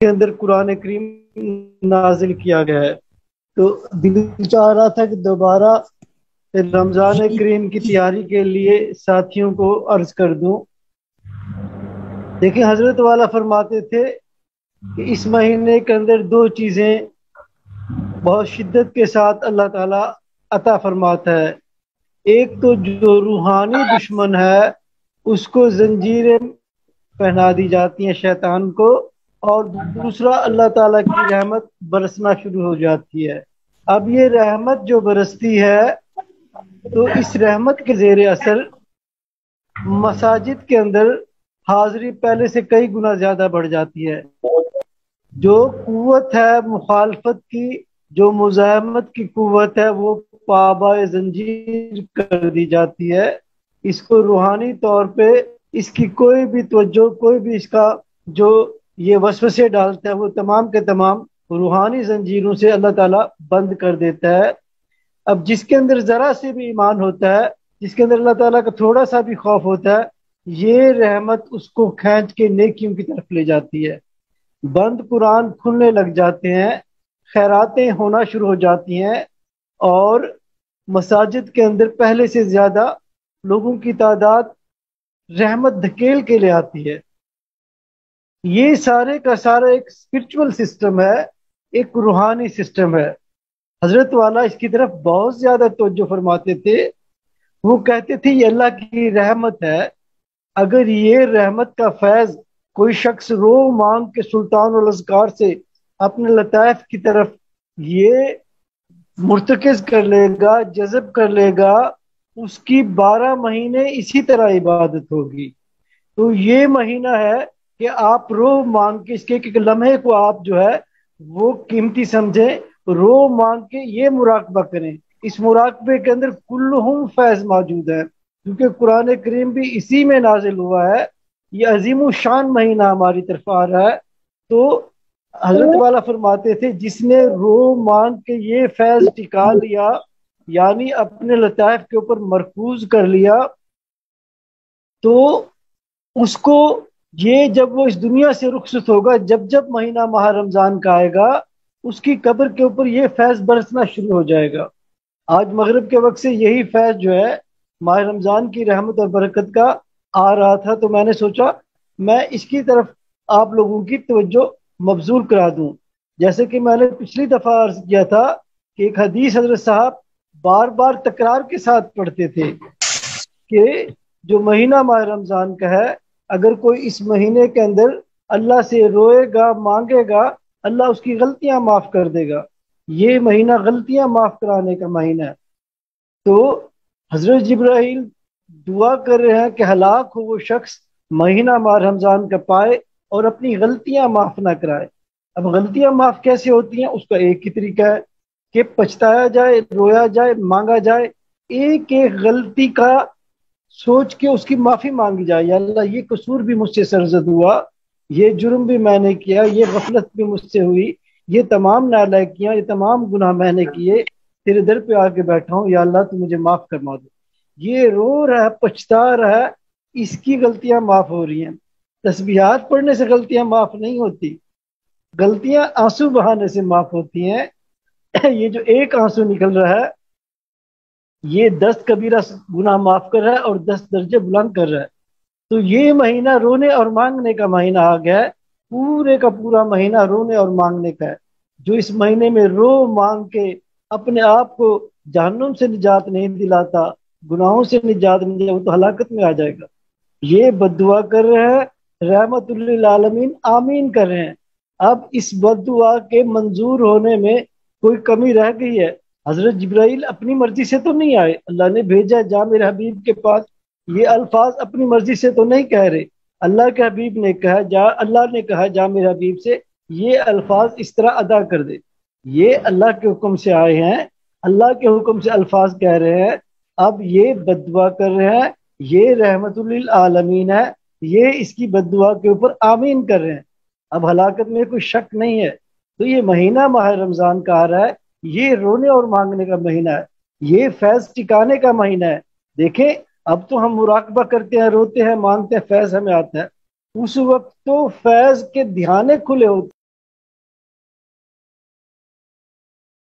کے اندر قرآن کریم نازل کیا گیا ہے، تو دل چاہ رہا تھا کہ دوبارہ رمضان کریم کی تیاری کے لیے ساتھیوں کو عرض کر دوں۔ دیکھیں، حضرت والا فرماتے تھے کہ اس مہینے کے اندر دو چیزیں بہت شدت کے ساتھ اللہ تعالیٰ عطا فرماتا ہے۔ ایک تو جو روحانی دشمن ہے اس کو زنجیریں پہنا دی جاتی ہیں شیطان کو، اور دوسرا اللہ تعالیٰ کی رحمت برسنا شروع ہو جاتی ہے۔ اب یہ رحمت جو برستی ہے تو اس رحمت کے زیر اثر مساجد کے اندر حاضری پہلے سے کئی گنا زیادہ بڑھ جاتی ہے۔ جو قوت ہے مخالفت کی، جو مزاحمت کی قوت ہے، وہ پابائے زنجیر کر دی جاتی ہے۔ اس کو روحانی طور پہ اس کی کوئی بھی توجہ، کوئی بھی اس کا جو یہ وسوسے ڈالتا ہے، وہ تمام کے تمام روحانی زنجیروں سے اللہ تعالیٰ بند کر دیتا ہے۔ اب جس کے اندر ذرا سے بھی ایمان ہوتا ہے، جس کے اندر اللہ تعالیٰ کا تھوڑا سا بھی خوف ہوتا ہے، یہ رحمت اس کو کھینچ کے نیکیوں کی طرف لے جاتی ہے۔ بند قرآن کھلنے لگ جاتے ہیں، خیراتیں ہونا شروع ہو جاتی ہیں، اور مساجد کے اندر پہلے سے زیادہ لوگوں کی تعداد رحمت دھکیل کے لے آتی ہے۔ یہ سارے کا سارا ایک اسپرچول سسٹم ہے، ایک روحانی سسٹم ہے۔ حضرت والا اس کی طرف بہت زیادہ توجہ فرماتے تھے۔ وہ کہتے تھے یہ اللہ کی رحمت ہے، اگر یہ رحمت کا فیض کوئی شخص رو مانگ کے سلطان الاذکار سے اپنے لطائف کی طرف یہ مرتکز کر لے گا، جذب کر لے گا، اس کی 12 مہینے اسی طرح عبادت ہوگی۔ تو یہ مہینہ ہے کہ آپ رو مانگ کے اس کے ایک لمحے کو آپ جو ہے وہ قیمتی سمجھیں، رو مانگ کے یہ مراقبہ کریں۔ اس مراقبے کے اندر کلہم فیض موجود ہے، کیونکہ قرآن کریم بھی اسی میں نازل ہوا ہے۔ یہ عظیم الشان مہینہ ہماری طرف آ رہا ہے۔ تو حضرت والا فرماتے تھے جس نے رو مانگ کے یہ فیض ٹکا لیا، یعنی اپنے لطائف کے اوپر مرکوز کر لیا، تو اس کو یہ جب وہ اس دنیا سے رخصت ہوگا، جب جب مہینہ ماہ رمضان کا آئے گا، اس کی قبر کے اوپر یہ فیض برسنا شروع ہو جائے گا۔ آج مغرب کے وقت سے یہی فیض جو ہے ماہ رمضان کی رحمت اور برکت کا آ رہا تھا، تو میں نے سوچا میں اس کی طرف آپ لوگوں کی توجہ مبذول کرا دوں۔ جیسے کہ میں نے پچھلی دفعہ عرض کیا تھا کہ ایک حدیث حضرت صاحب بار بار تکرار کے ساتھ پڑھتے تھے کہ جو مہینہ ماہ رمضان کا ہے، اگر کوئی اس مہینے کے اندر اللہ سے روئے گا، مانگے گا، اللہ اس کی غلطیاں معاف کر دے گا۔ یہ مہینہ غلطیاں معاف کرانے کا مہینہ ہے۔ تو حضرت جبرائیل دعا کر رہے ہیں کہ ہلاک ہو وہ شخص مہینہ ماہ رمضان کا پائے اور اپنی غلطیاں معاف نہ کرائے۔ اب غلطیاں معاف کیسے ہوتی ہیں؟ اس کا ایک ہی طریقہ ہے کہ پچھتایا جائے، رویا جائے، مانگا جائے، ایک ایک غلطی کا سوچ کے اس کی معافی مانگی جائے۔ یا اللہ یہ قصور بھی مجھ سے سرزد ہوا، یہ جرم بھی میں نے کیا، یہ غفلت بھی مجھ سے ہوئی، یہ تمام نالائکیاں، یہ تمام گناہ میں نے کیے، تیرے در پہ آ کے بیٹھا ہوں، یا اللہ تو مجھے معاف فرما دو۔ یہ رو رہا ہے، پچھتا رہا ہے، اس کی غلطیاں معاف ہو رہی ہیں۔ تسبیحات پڑھنے سے غلطیاں معاف نہیں ہوتی، غلطیاں آنسو بہانے سے معاف ہوتی ہیں۔ یہ جو ایک آنسو نکل رہا ہے یہ 10 کبیرہ گناہ معاف کر رہا ہے اور 10 درجے بلند کر رہا ہے۔ تو یہ مہینہ رونے اور مانگنے کا مہینہ آ گیا ہے، پورے کا پورا مہینہ رونے اور مانگنے کا ہے۔ جو اس مہینے میں رو مانگ کے اپنے آپ کو جہنم سے نجات نہیں دلاتا، گناہوں سے نجات نہیں دلاتا، وہ تو ہلاکت میں آ جائے گا۔ یہ بد دعا کر رہے ہیں، رحمت للعالمین آمین کر رہے ہیں۔ اب اس بد دعا کے منظور ہونے میں کوئی کمی رہ گئی ہے؟ حضرت جبرائیل اپنی مرضی سے تو نہیں آئے، اللہ نے بھیجا جا میرے حبیب کے پاس۔ یہ الفاظ اپنی مرضی سے تو نہیں کہہ رہے، اللہ کے حبیب نے کہا جا، اللہ نے کہا جا میرے حبیب سے یہ الفاظ اس طرح ادا کر دے۔ یہ اللہ کے حکم سے آئے ہیں، اللہ کے حکم سے الفاظ کہہ رہے ہیں۔ اب یہ بد دعا کر رہے ہیں، یہ رحمت للعالمین ہے، یہ اس کی بد دعا کے اوپر آمین کر رہے ہیں۔ اب ہلاکت میں کوئی شک نہیں ہے۔ تو یہ مہینہ ماہ رمضان کا آ رہا ہے، یہ رونے اور مانگنے کا مہینہ ہے، یہ فیض ٹکانے کا مہینہ ہے۔ دیکھیں اب تو ہم مراقبہ کرتے ہیں، روتے ہیں، مانگتے ہیں، فیض ہمیں آتا ہے، اس وقت تو فیض کے دھیانے کھلے ہوتے